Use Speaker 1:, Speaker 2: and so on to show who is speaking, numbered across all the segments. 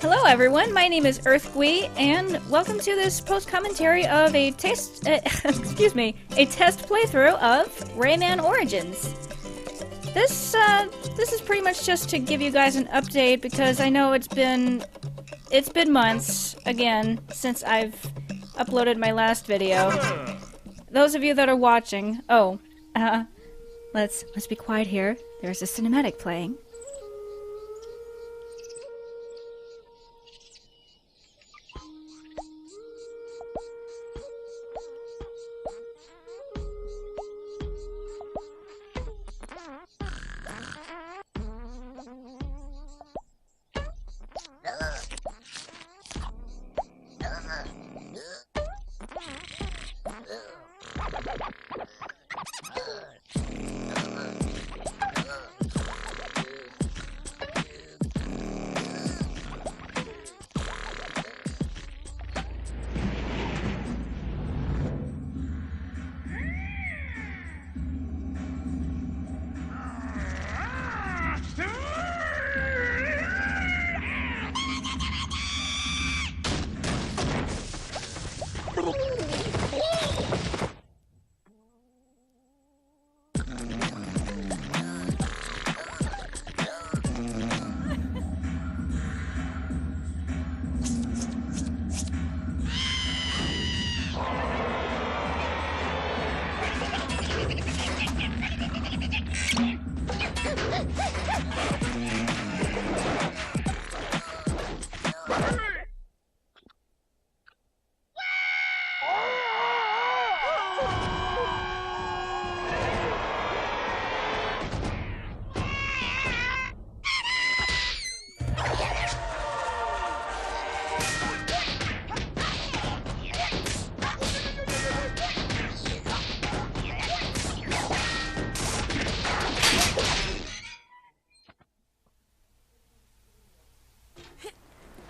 Speaker 1: Hello everyone, my name is Gwee, and welcome to this post-commentary of a test playthrough of Rayman Origins. This is pretty much just to give you guys an update because I know it's been months, again, since I've uploaded my last video. Those of you that are watching, let's be quiet here. There's a cinematic playing.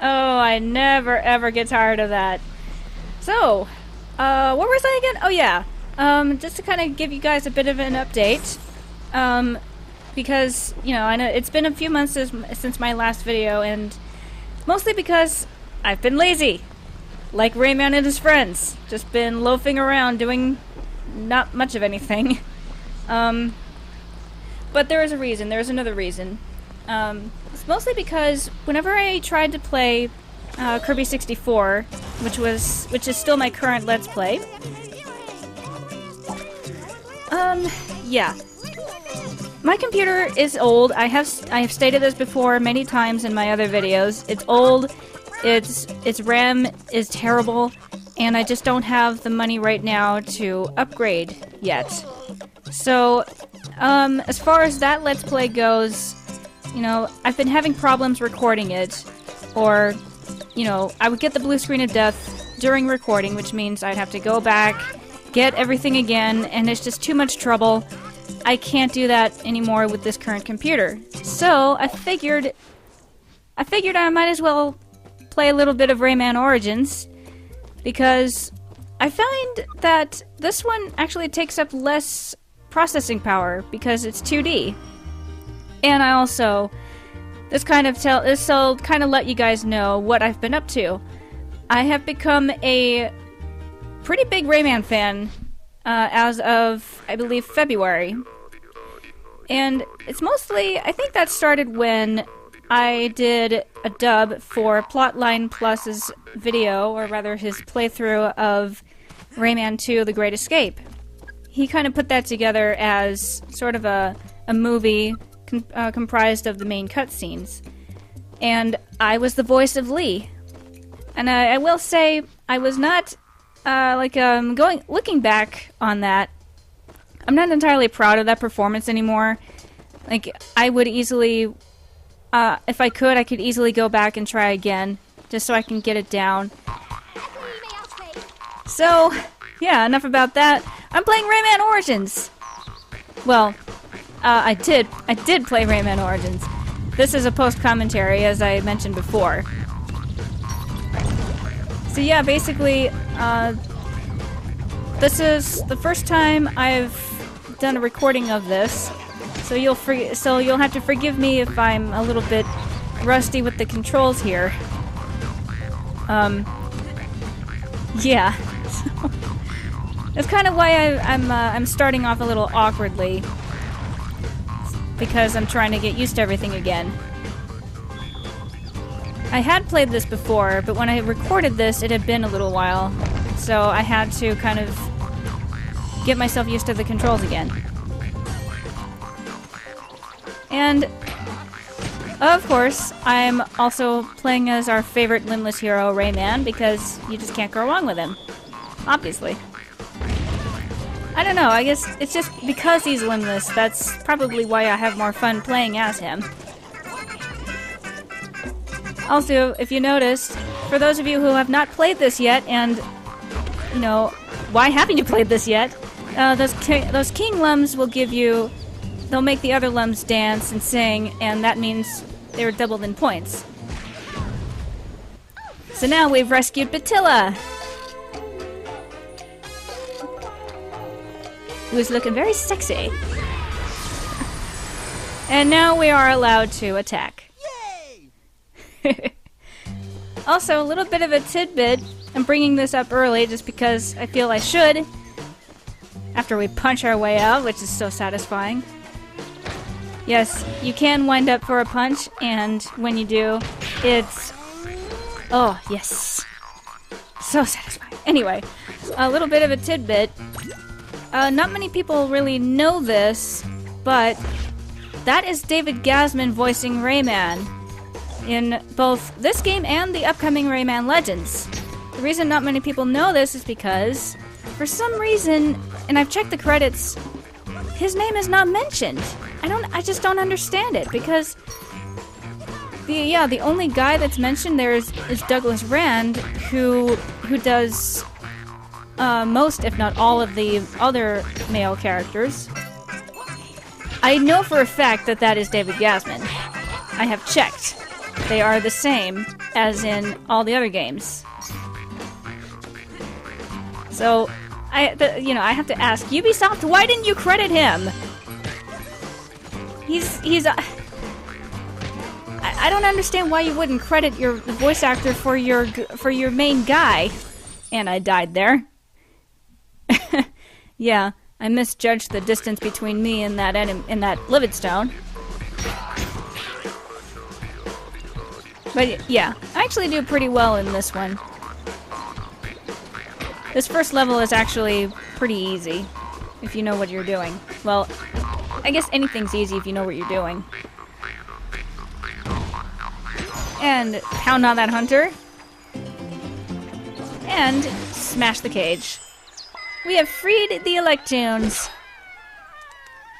Speaker 1: Oh, I never ever get tired of that. So, what was I again? Oh yeah, just to kind of give you guys a bit of an update, because, you know, I know it's been a few months since my last video, and mostly because I've been lazy, like Rayman and his friends, just been loafing around doing not much of anything. But there is a reason, there's another reason. It's mostly because whenever I tried to play Kirby 64, which is still my current Let's Play, yeah. My computer is old. I have stated this before many times in my other videos. It's old, its RAM is terrible, and I just don't have the money right now to upgrade yet. So, as far as that Let's Play goes, you know, I've been having problems recording it, or, you know, I would get the blue screen of death during recording, which means I'd have to go back, get everything again, and it's just too much trouble. I can't do that anymore with this current computer. So, I figured I might as well play a little bit of Rayman Origins, because I find that this one actually takes up less processing power because it's 2D. And I also, this kind of let you guys know what I've been up to. I have become a pretty big Rayman fan as of, I believe, February. And it's mostly, I think that started when I did a dub for Plotline Plus's video, or rather his playthrough of Rayman 2: The Great Escape. He kind of put that together as sort of a movie comprised of the main cutscenes, and I was the voice of Lee. And I will say, I was not looking back on that, I'm not entirely proud of that performance anymore. Like, I would easily, if I could, I could easily go back and try again, just so I can get it down. So, yeah, enough about that. I'm playing Rayman Origins. Well, I did play Rayman Origins. This is a post-commentary, as I mentioned before. So yeah, basically, this is the first time I've done a recording of this, so you'll have to forgive me if I'm a little bit rusty with the controls here. Yeah. That's kind of why I'm starting off a little awkwardly. Because I'm trying to get used to everything again. I had played this before, but when I recorded this, it had been a little while. So I had to kind of get myself used to the controls again. And, of course, I'm also playing as our favorite limbless hero, Rayman, because you just can't go wrong with him. Obviously. I don't know, I guess it's just because he's limbless, that's probably why I have more fun playing as him. Also, if you noticed, for those of you who have not played this yet, and, you know, why haven't you played this yet? Those king lums will give you... They'll make the other lums dance and sing, and that means they're doubled in points. So now we've rescued Batilla! Who is looking very sexy. And now we are allowed to attack. Yay! Also, a little bit of a tidbit. I'm bringing this up early just because I feel I should. After we punch our way out, which is so satisfying. Yes, you can wind up for a punch, and when you do, it's... Oh, yes. So satisfying. Anyway, a little bit of a tidbit. Not many people really know this, but that is David Gasman voicing Rayman in both this game and the upcoming Rayman Legends. The reason not many people know this is because, for some reason, and I've checked the credits, his name is not mentioned. I just don't understand it, because the only guy that's mentioned there is Douglas Rand, who does most, if not all, of the other male characters. I know for a fact that that is David Gasman. I have checked. They are the same as in all the other games. So, I have to ask, Ubisoft, why didn't you credit him? I don't understand why you wouldn't credit your voice actor for your main guy. And I died there. Yeah, I misjudged the distance between me and that livid stone. But yeah, I actually do pretty well in this one. This first level is actually pretty easy, if you know what you're doing. Well, I guess anything's easy if you know what you're doing. And pound on that hunter. And smash the cage. We have freed the Electoons.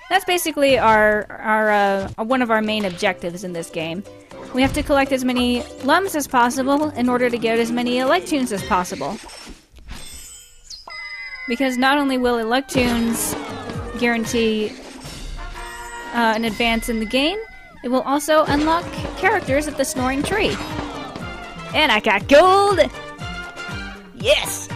Speaker 1: That's basically our one of our main objectives in this game. We have to collect as many lums as possible in order to get as many Electoons as possible. Because not only will Electoons guarantee an advance in the game, it will also unlock characters at the Snoring Tree. And I got gold! Yes!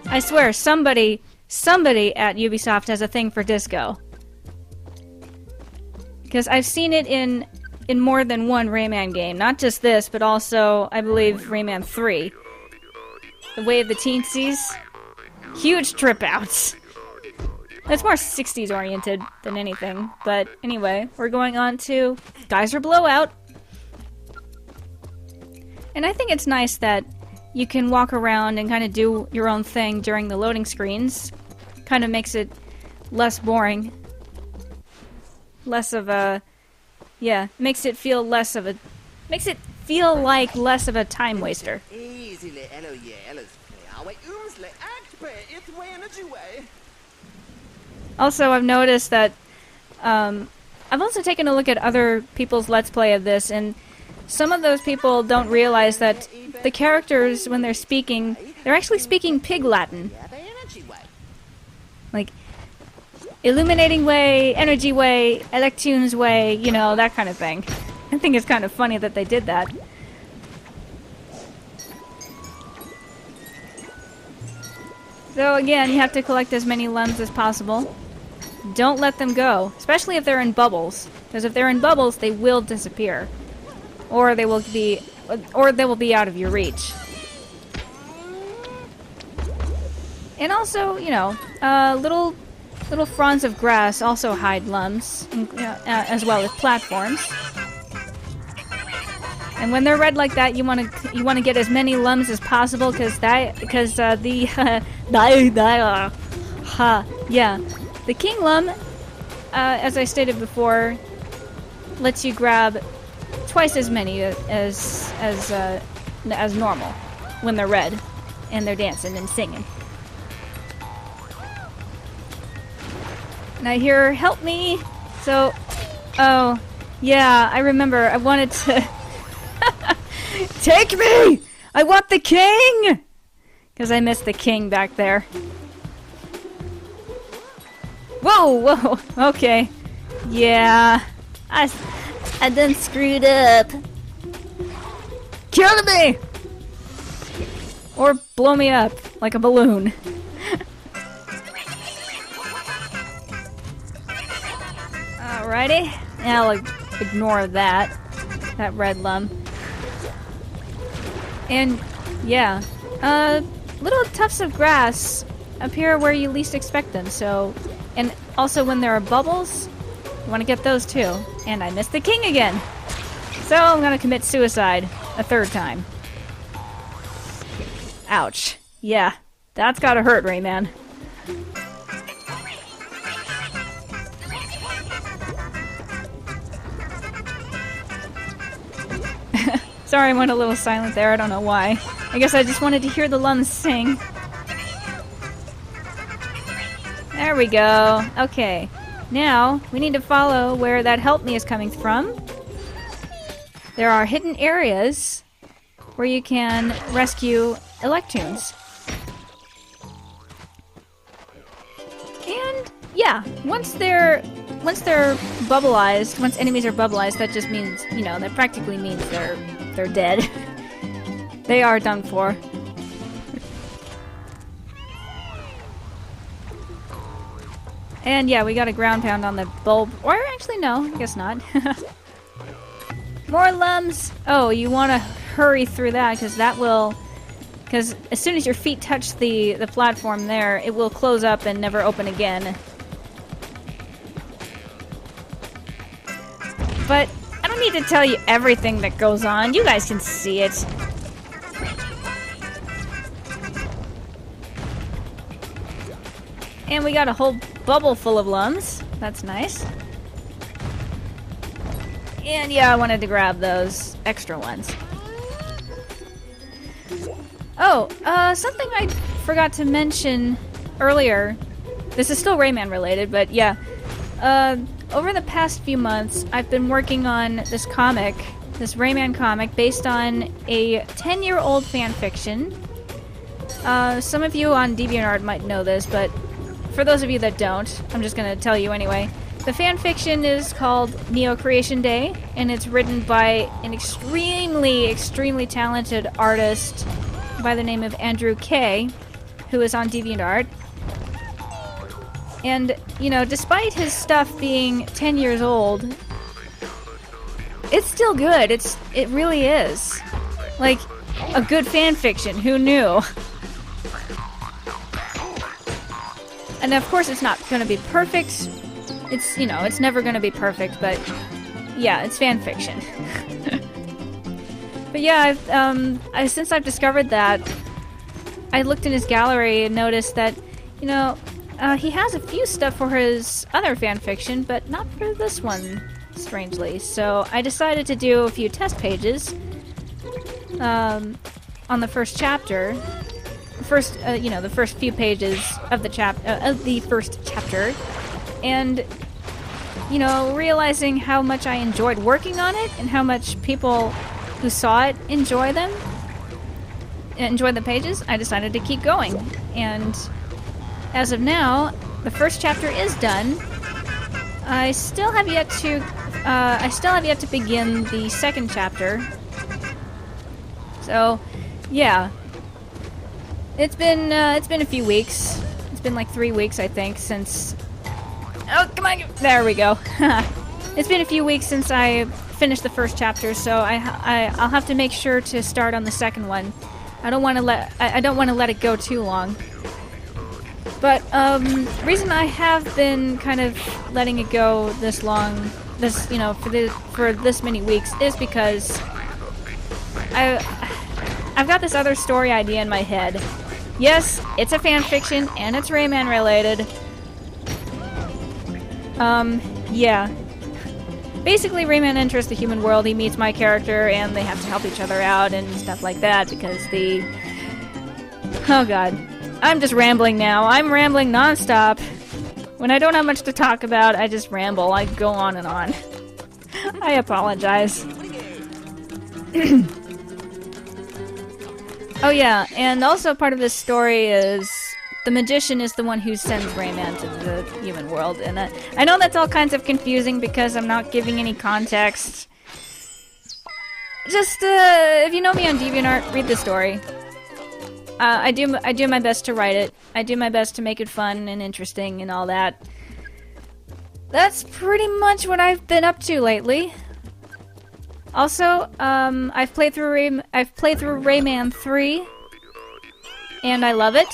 Speaker 1: I swear, somebody at Ubisoft has a thing for disco. Because I've seen it in more than one Rayman game. Not just this, but also, I believe, Rayman 3. The Way of the Teensies. Huge trip outs. It's more 60s oriented than anything. But anyway, we're going on to Geyser Blowout. And I think it's nice that you can walk around and kind of do your own thing during the loading screens. Kind of makes it less boring. Less of a... Yeah, makes it feel less of a... Makes it feel like less of a time waster. Also, I've noticed that... I've also taken a look at other people's Let's Play of this, and some of those people don't realize that the characters, when they're speaking, they're actually speaking Pig Latin. Like, Illuminating Way, Energy Way, Electoons Way, you know, that kind of thing. I think it's kind of funny that they did that. So again, you have to collect as many lums as possible. Don't let them go, especially if they're in bubbles. Because if they're in bubbles, they will disappear. Or they will be or they will be out of your reach. And also, you know, little fronds of grass also hide lums, as well as platforms. And when they're red like that, you want to get as many lums as possible, because the king lum, as I stated before, lets you grab twice as many as normal when they're red and they're dancing and singing. And I hear, help me! So, oh, yeah, I remember, I wanted to... Take me! I want the king! Because I missed the king back there. Whoa, whoa, okay. Yeah, I done screwed up. Kill me! Or blow me up like a balloon. Alrighty, now I'll ignore that red lum. And yeah, little tufts of grass appear where you least expect them. So, and also when there are bubbles, you want to get those too. And I missed the king again, so I'm gonna commit suicide a third time. Ouch. Yeah, that's gotta hurt, Rayman. Sorry, I went a little silent there. I don't know why. I guess I just wanted to hear the lums sing. There we go. Okay. Now, we need to follow where that help me is coming from. There are hidden areas where you can rescue Electoons. And, yeah, once they're bubbleized, once enemies are bubbleized, that just means, you know, that practically means they're dead. They are done for. And yeah, we got a ground pound on the bulb. Or actually, no, I guess not. More lums! Oh, you want to hurry through that, because as soon as your feet touch the platform there, it will close up and never open again. But I don't need to tell you everything that goes on. You guys can see it. And we got a whole bubble full of lums. That's nice. And yeah, I wanted to grab those extra ones. Oh, something I forgot to mention earlier. This is still Rayman related, but yeah. Over the past few months, I've been working on this comic, this Rayman comic, based on a 10-year-old fanfiction. Some of you on DeviantArt might know this, but for those of you that don't, I'm just gonna tell you anyway. The fanfiction is called Neo Creation Day, and it's written by an extremely talented artist by the name of Andrew K, who is on DeviantArt. And, you know, despite his stuff being 10 years old, it's still good. It really is. Like, a good fanfiction, who knew? And of course it's not gonna be perfect. It's, you know, it's never gonna be perfect, but yeah, it's fanfiction. But yeah, since I've discovered that, I looked in his gallery and noticed that, you know, he has a few stuff for his other fanfiction, but not for this one, strangely. So I decided to do a few test pages on the first chapter. The first few pages of the first chapter, and you know, realizing how much I enjoyed working on it and how much people who saw it enjoy the pages, I decided to keep going. And as of now, the first chapter is done. I still have yet to begin the second chapter. So, yeah. It's been a few weeks. It's been like 3 weeks, I think, since... Oh, come on! There we go. It's been a few weeks since I finished the first chapter, so I'll have to make sure to start on the second one. I don't want to let it go too long. But the reason I have been kind of letting it go this long, for this many weeks, is because I've got this other story idea in my head. Yes, it's a fan fiction and it's Rayman related. Yeah. Basically, Rayman enters the human world, he meets my character, and they have to help each other out and stuff like that because oh god. I'm just rambling now. I'm rambling non-stop. When I don't have much to talk about, I just ramble. I go on and on. I apologize. Oh yeah, and also part of this story is the magician is the one who sends Rayman to the human world, and I know that's all kinds of confusing because I'm not giving any context. Just, if you know me on DeviantArt, read the story. I do my best to write it. I do my best to make it fun and interesting and all that. That's pretty much what I've been up to lately. Also, I've played through Rayman 3, and I love it.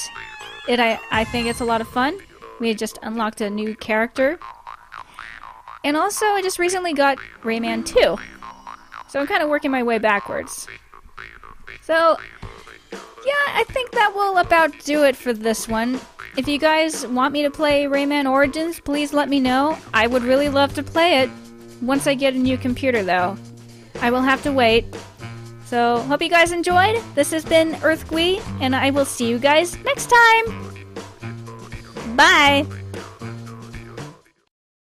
Speaker 1: I think it's a lot of fun. We had just unlocked a new character. And also, I just recently got Rayman 2. So I'm kind of working my way backwards. So, yeah, I think that will about do it for this one. If you guys want me to play Rayman Origins, please let me know. I would really love to play it once I get a new computer, though. I will have to wait. So, hope you guys enjoyed. This has been Gwee, and I will see you guys next time. Bye!